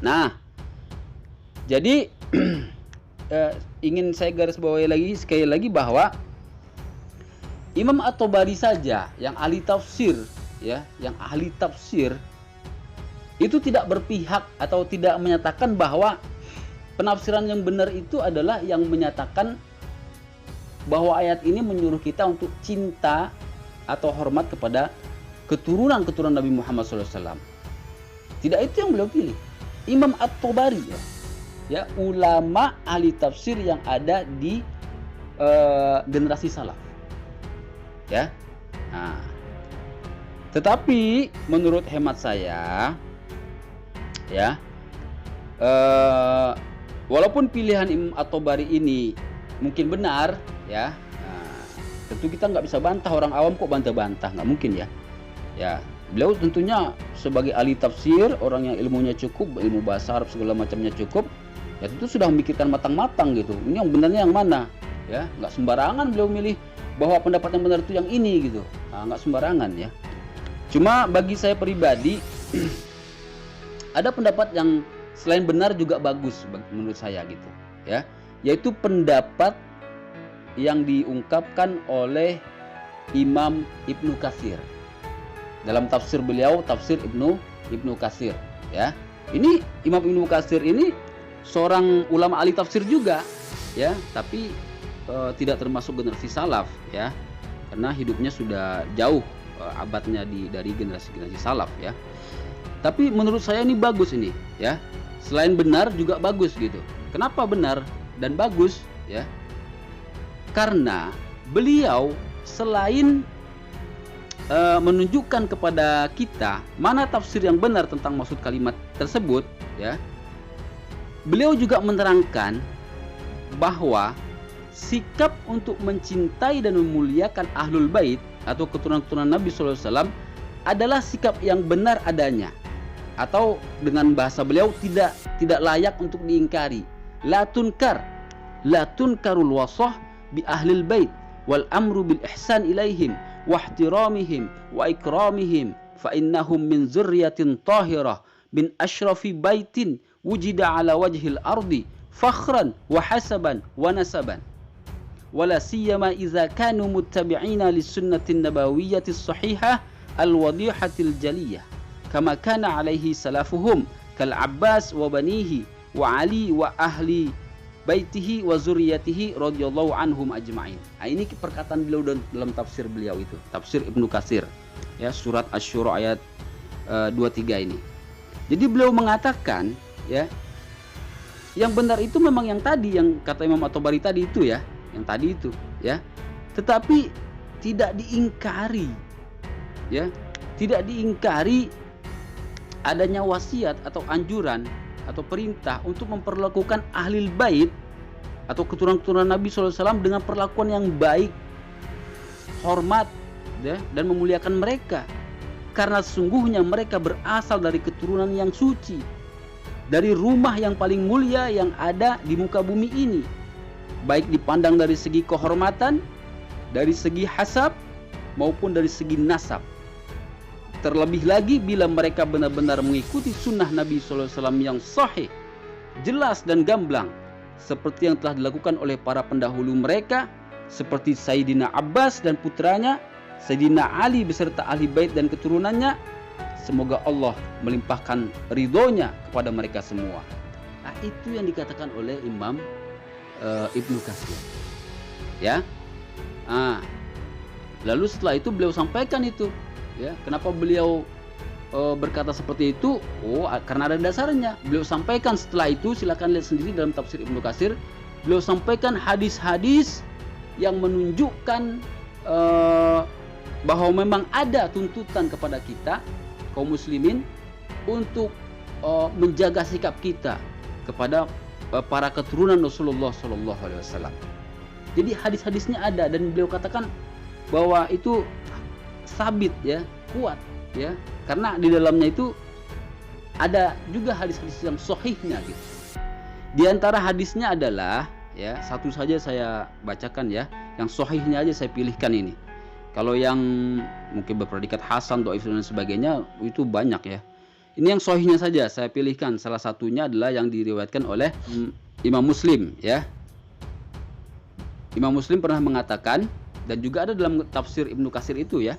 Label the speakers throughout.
Speaker 1: Nah, jadi ingin saya garis bawahi lagi sekali lagi bahwa Imam At-Tabari saja yang ahli tafsir, ya, yang ahli tafsir itu tidak berpihak atau tidak menyatakan bahwa penafsiran yang benar itu adalah yang menyatakan bahwa ayat ini menyuruh kita untuk cinta atau hormat kepada keturunan Nabi Muhammad SAW. Tidak itu yang beliau pilih. Imam At-Tabari, ya, ulama ahli tafsir yang ada di generasi salaf, ya. Nah, tetapi menurut hemat saya, ya, walaupun pilihan Imam At-Tabari ini mungkin benar, ya, tentu kita nggak bisa bantah, orang awam kok bantah-bantah, nggak mungkin, ya. Ya, beliau tentunya sebagai ahli tafsir, orang yang ilmunya cukup, ilmu bahasa Arab segala macamnya cukup, ya tentu sudah memikirkan matang-matang gitu. Ini yang benarnya yang mana, ya. Nggak sembarangan beliau milih bahwa pendapat yang benar itu yang ini gitu. Nggak sembarangan, ya. Cuma bagi saya pribadi ada pendapat yang selain benar juga bagus menurut saya gitu, ya. Yaitu pendapat yang diungkapkan oleh Imam Ibnu Katsir dalam tafsir beliau, tafsir Ibnu Katsir, ya. Ini Imam Ibnu Katsir ini seorang ulama ahli tafsir juga, ya, tapi tidak termasuk generasi salaf, ya, karena hidupnya sudah jauh abadnya dari generasi salaf, ya. Tapi menurut saya ini bagus ini, ya. Selain benar juga bagus gitu. Kenapa benar dan bagus, ya? Karena beliau selain menunjukkan kepada kita mana tafsir yang benar tentang maksud kalimat tersebut, ya, beliau juga menerangkan bahwa sikap untuk mencintai dan memuliakan ahlul bait atau keturunan Nabi SAW adalah sikap yang benar adanya, atau dengan bahasa beliau tidak layak untuk diingkari. La tunkarul wasah bi ahlil bait wal amru bil ihsan ilaihim wa ihtiramihim wa ikramihim fa innahum min zurriyatin tahirah bin ashrafi baitin wujida ala wajhil ardi fakhran wa hasaban wa nasaban wala siyama idza kanu muttabi'ina lis sunnatin nabawiyyatis sahihah al wadihatil jaliyah kama kana alaihi salafuhum kal Abbas wa banihi wa Ali wa ahli baitihi wa zuriyatihi radhiyallahu anhum ajma'in. Nah, ini perkataan beliau dalam tafsir beliau itu, tafsir Ibnu Katsir, ya, surat Asy-Syura ayat 23 ini. Jadi beliau mengatakan, ya, yang benar itu memang yang tadi, yang kata Imam At-Tabari tadi itu, ya, yang tadi itu, ya. Tetapi tidak diingkari, ya, tidak diingkari adanya wasiat atau anjuran atau perintah untuk memperlakukan ahlul bait atau keturunan Nabi SAW dengan perlakuan yang baik, hormat, ya, dan memuliakan mereka, karena sesungguhnya mereka berasal dari keturunan yang suci, dari rumah yang paling mulia yang ada di muka bumi ini, baik dipandang dari segi kehormatan, dari segi hasab, maupun dari segi nasab. Terlebih lagi bila mereka benar-benar mengikuti sunnah Nabi SAW yang sahih, jelas dan gamblang, seperti yang telah dilakukan oleh para pendahulu mereka, seperti Sayyidina Abbas dan putranya, Sayyidina Ali beserta ahli bait dan keturunannya. Semoga Allah melimpahkan ridhonya kepada mereka semua. Nah, itu yang dikatakan oleh Imam Ibnu Katsir, ya. Nah, lalu setelah itu beliau sampaikan itu, ya, kenapa beliau berkata seperti itu? Oh, karena ada dasarnya. Beliau sampaikan setelah itu, silakan lihat sendiri dalam tafsir Ibnu Katsir. Beliau sampaikan hadis-hadis yang menunjukkan bahwa memang ada tuntutan kepada kita kaum muslimin untuk menjaga sikap kita kepada para keturunan Rasulullah Shallallahu Alaihi Wasallam. Jadi hadis-hadisnya ada dan beliau katakan bahwa itu sabit ya, kuat ya, karena di dalamnya itu ada juga hadis-hadis yang sahihnya gitu. Di antara hadisnya adalah ya, satu saja saya bacakan ya, yang sahihnya aja saya pilihkan ini. Kalau yang mungkin berpredikat hasan, dhaif dan sebagainya itu banyak ya. Ini yang sahihnya saja saya pilihkan. Salah satunya adalah yang diriwayatkan oleh Imam Muslim ya. Imam Muslim pernah mengatakan, dan juga ada dalam tafsir Ibnu Katsir itu ya,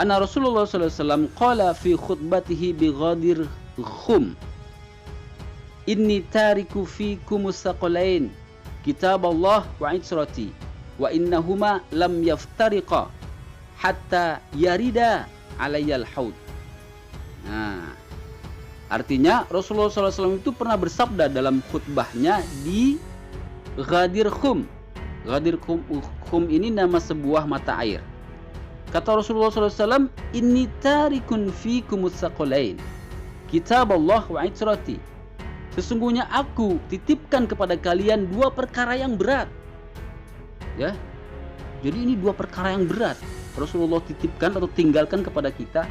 Speaker 1: anna Rasulullah sallallahu alaihi wasallam qala fi khutbatihi bi Ghadir Khum, inni tariku fikum saqalain, kitab Allah wa itrati, wa innahuma lam yaftariqa hatta yarida alayyal haud. Nah, artinya Rasulullah SAW itu pernah bersabda dalam khutbahnya di Ghadir Khum. Ghadir Khum ini nama sebuah mata air. Kata Rasulullah SAW, inni tarikun fikum saqalain, kitab Allah wa itrati. Sesungguhnya aku titipkan kepada kalian dua perkara yang berat. Ya. Jadi ini dua perkara yang berat. Rasulullah titipkan atau tinggalkan kepada kita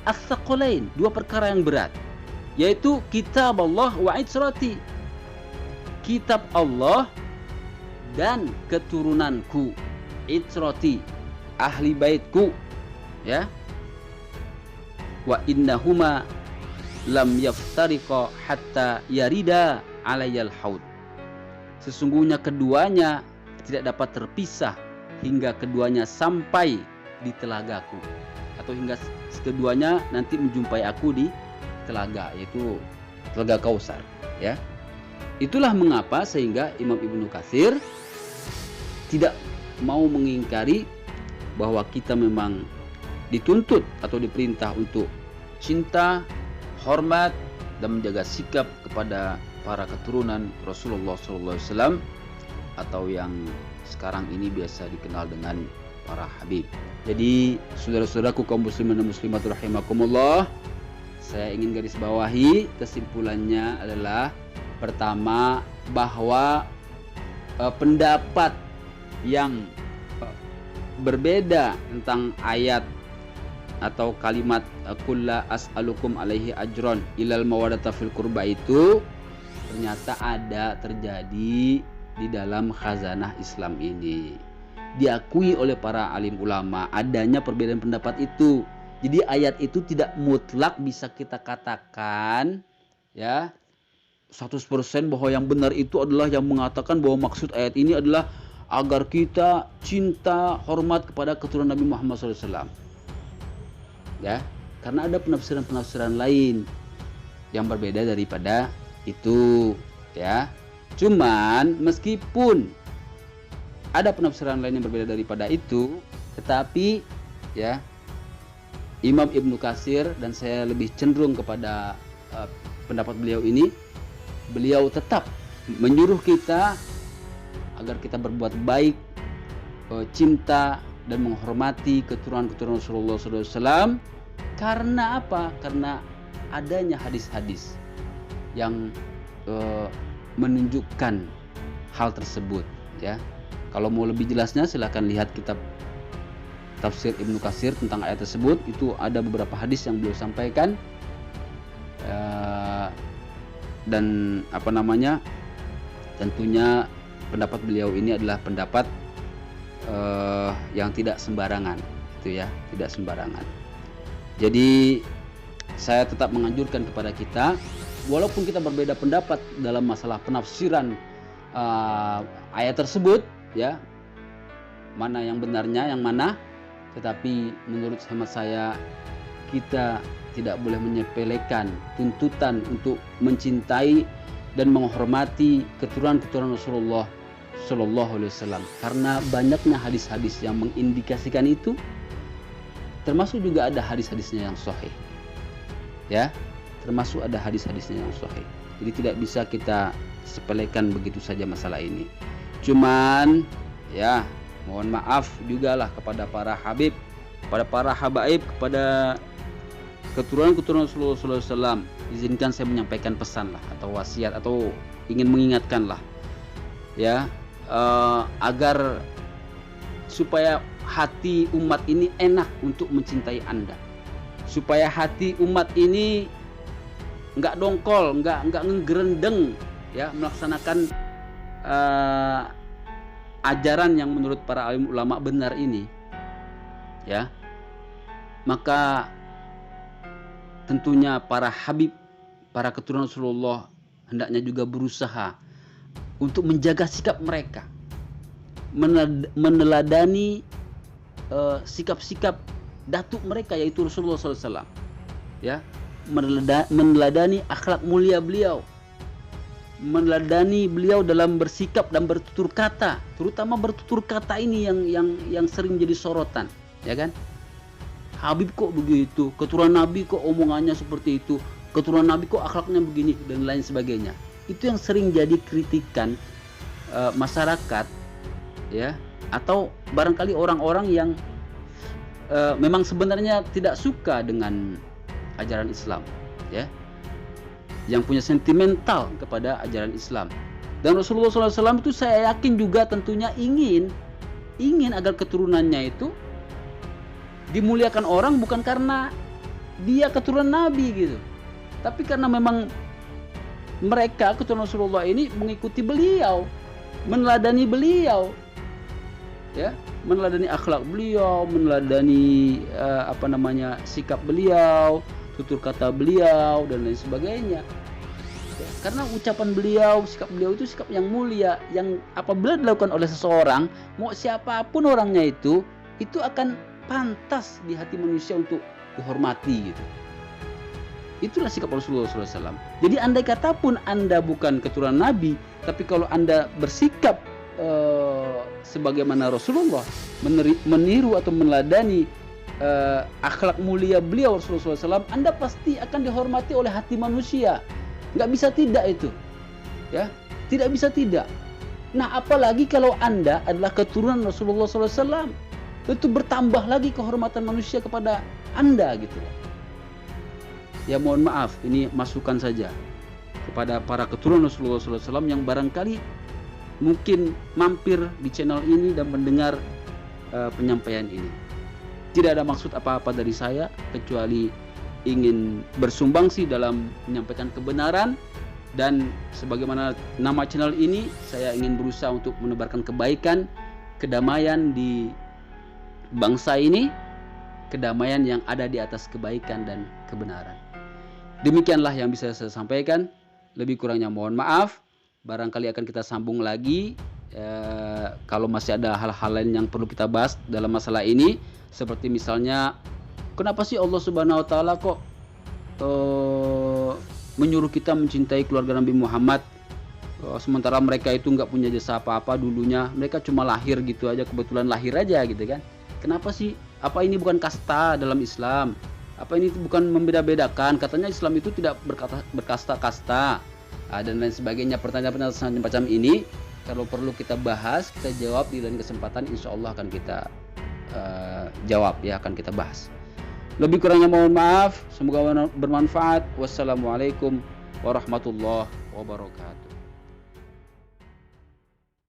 Speaker 1: as-saqalain, dua perkara yang berat, yaitu kitab Allah wa itrati, kitab Allah dan keturunanku, itrati, ahli baitku ya. Wa innahuma lam yaftariqa hatta yarida alayyal haud. Sesungguhnya keduanya tidak dapat terpisah hingga keduanya sampai di telagaku, atau hingga keduanya nanti menjumpai aku di telaga, yaitu telaga Kausar ya. Itulah mengapa sehingga Imam Ibnu Katsir tidak mau mengingkari bahwa kita memang dituntut atau diperintah untuk cinta, hormat dan menjaga sikap kepada para keturunan Rasulullah SAW, atau yang sekarang ini biasa dikenal dengan para habib. Jadi saudara-saudaraku kaum muslimin dan muslimat rahimakumullah, saya ingin garis bawahi kesimpulannya adalah, pertama, bahwa pendapat yang berbeda tentang ayat atau kalimat kulla as'alukum alaihi ajron ilal mawadata fil qurba itu ternyata ada terjadi di dalam khazanah Islam ini. Diakui oleh para alim ulama adanya perbedaan pendapat itu. Jadi ayat itu tidak mutlak bisa kita katakan ya 100% bahwa yang benar itu adalah yang mengatakan bahwa maksud ayat ini adalah agar kita cinta, hormat kepada keturunan Nabi Muhammad SAW. Ya, karena ada penafsiran-penafsiran lain yang berbeda daripada itu, ya. Cuman meskipun ada penafsiran lain yang berbeda daripada itu, tetapi ya Imam Ibnu Katsir, dan saya lebih cenderung kepada pendapat beliau ini, beliau tetap menyuruh kita agar kita berbuat baik, cinta dan menghormati keturunan-keturunan Rasulullah SAW. Karena apa? Karena adanya hadis-hadis yang menunjukkan hal tersebut. Ya, kalau mau lebih jelasnya silahkan lihat kitab tafsir Ibnu Katsir tentang ayat tersebut. Itu ada beberapa hadis yang beliau sampaikan. Dan tentunya pendapat beliau ini adalah pendapat yang tidak sembarangan, itu ya, tidak sembarangan. Jadi saya tetap menganjurkan kepada kita, walaupun kita berbeda pendapat dalam masalah penafsiran ayat tersebut, ya, mana yang benarnya, yang mana, tetapi menurut hemat saya kita tidak boleh menyepelekan tuntutan untuk mencintai dan menghormati keturunan-keturunan Rasulullah Shallallahu Alaihi Wasallam, karena banyaknya hadis-hadis yang mengindikasikan itu, termasuk juga ada hadis-hadisnya yang sahih, ya, termasuk ada hadis-hadisnya yang sahih. Jadi tidak bisa kita sepelekan begitu saja masalah ini. Cuman ya mohon maaf juga lah kepada para habib, kepada para habaib, kepada keturunan Rasulullah SAW, izinkan saya menyampaikan pesan lah, atau wasiat, atau ingin mengingatkan lah, ya, agar supaya hati umat ini enak untuk mencintai Anda, supaya hati umat ini nggak dongkol, nggak ngegerendeng, ya, melaksanakan ajaran yang menurut para alim ulama benar ini, ya. Maka tentunya para habib, para keturunan Rasulullah hendaknya juga berusaha untuk menjaga sikap mereka, meneladani sikap-sikap datuk mereka, yaitu Rasulullah SAW, ya, meneladani akhlak mulia beliau, meneladani beliau dalam bersikap dan bertutur kata, terutama bertutur kata ini yang sering jadi sorotan, ya kan? Habib kok begitu, keturunan Nabi kok omongannya seperti itu, keturunan Nabi kok akhlaknya begini, dan lain sebagainya. Itu yang sering jadi kritikan masyarakat, ya, atau barangkali orang-orang yang memang sebenarnya tidak suka dengan ajaran Islam, ya, yang punya sentimental kepada ajaran Islam. Dan Rasulullah SAW itu saya yakin juga tentunya ingin agar keturunannya itu dimuliakan orang, bukan karena dia keturunan Nabi gitu, tapi karena memang mereka keturunan Rasulullah ini mengikuti beliau, meneladani beliau, ya, meneladani akhlak beliau, meneladani sikap beliau, tutur kata beliau, dan lain sebagainya. Ya, karena ucapan beliau, sikap beliau itu sikap yang mulia, yang apabila dilakukan oleh seseorang, mau siapapun orangnya itu akan pantas di hati manusia untuk dihormati gitu. Itulah sikap Rasulullah SAW. Jadi andai kata pun Anda bukan keturunan Nabi, tapi kalau Anda bersikap sebagaimana Rasulullah, meniru atau meneladani akhlak mulia beliau Rasulullah SAW, Anda pasti akan dihormati oleh hati manusia. Nggak bisa tidak itu, ya, tidak bisa tidak. Nah, apalagi kalau Anda adalah keturunan Rasulullah SAW, itu bertambah lagi kehormatan manusia kepada Anda gitu. Ya, mohon maaf, ini masukan saja kepada para keturunan Rasulullah SAW yang barangkali mungkin mampir di channel ini dan mendengar penyampaian ini. Tidak ada maksud apa-apa dari saya kecuali ingin bersumbangsi dalam menyampaikan kebenaran, dan sebagaimana nama channel ini, saya ingin berusaha untuk menebarkan kebaikan, kedamaian di bangsa ini, kedamaian yang ada di atas kebaikan dan kebenaran. Demikianlah yang bisa saya sampaikan. Lebih kurangnya mohon maaf. Barangkali akan kita sambung lagi kalau masih ada hal-hal lain yang perlu kita bahas dalam masalah ini, seperti misalnya kenapa sih Allah Subhanahu wa taala kok menyuruh kita mencintai keluarga Nabi Muhammad, sementara mereka itu nggak punya jasa apa-apa dulunya, mereka cuma lahir gitu aja, kebetulan lahir aja gitu kan. Kenapa sih? Apa ini bukan kasta dalam Islam? Apa ini bukan membeda-bedakan? Katanya Islam itu tidak berkasta-kasta, dan lain sebagainya. Pertanyaan-pertanyaan macam ini kalau perlu kita bahas, kita jawab di lain kesempatan, insya Allah akan kita jawab, ya, akan kita bahas. Lebih kurangnya mohon maaf, semoga bermanfaat. Wassalamualaikum warahmatullahi wabarakatuh.